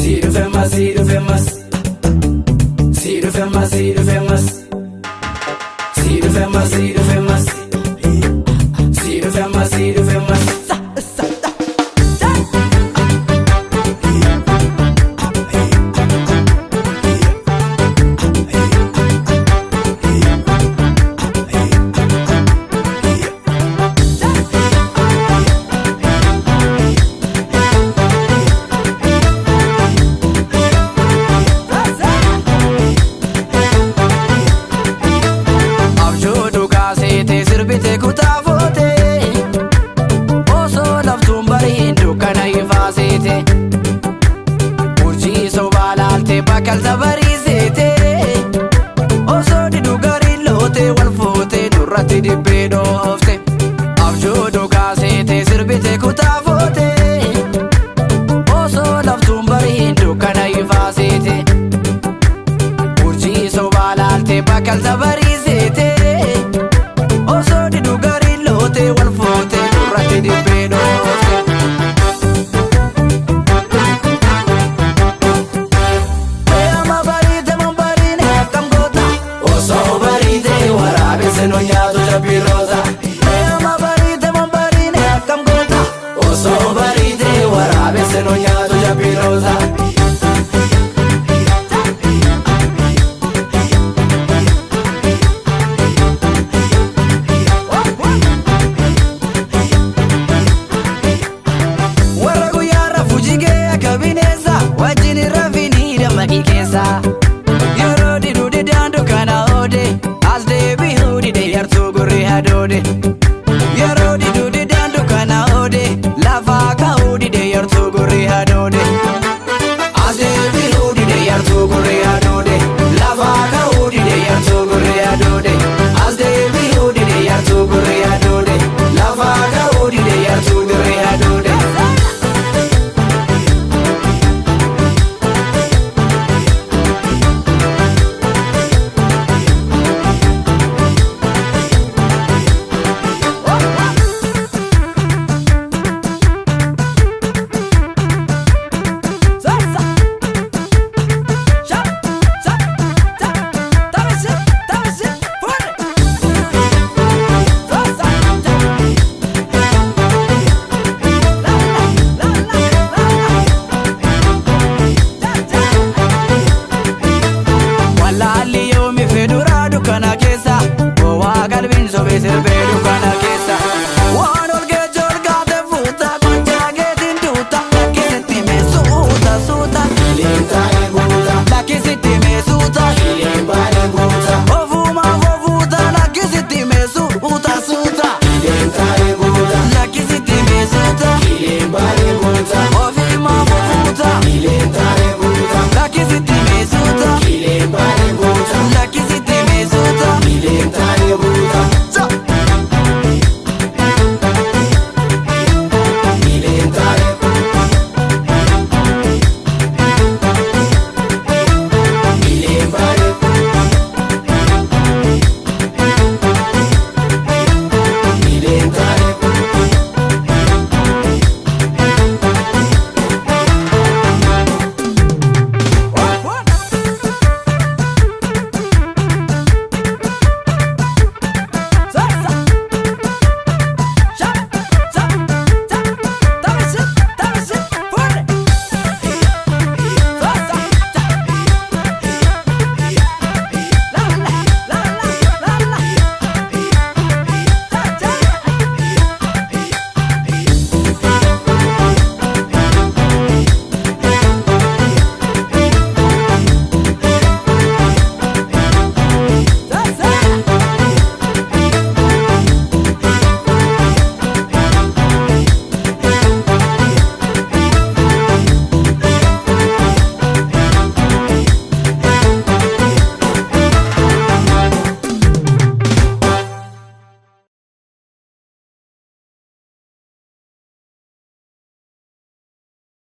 Zero famous, zero famous. Zero famous, zero famous. Zero famous, zero famous. Zero famous, zero famous. Sirbite kutaafote osoo laftuun bariin dukkana ifaasite urjii sobaa laalte bakkalta bariisite osoo diduu gariin loote wal foote durratti dibbee dhoofte abjuu dhugaasite sirbite kutaafote osoo laftuun bariin dukkana ifaasite urjii sobaa laalte bakkalta bariisite osoo diduu gariin loote wal foote durratti dibbee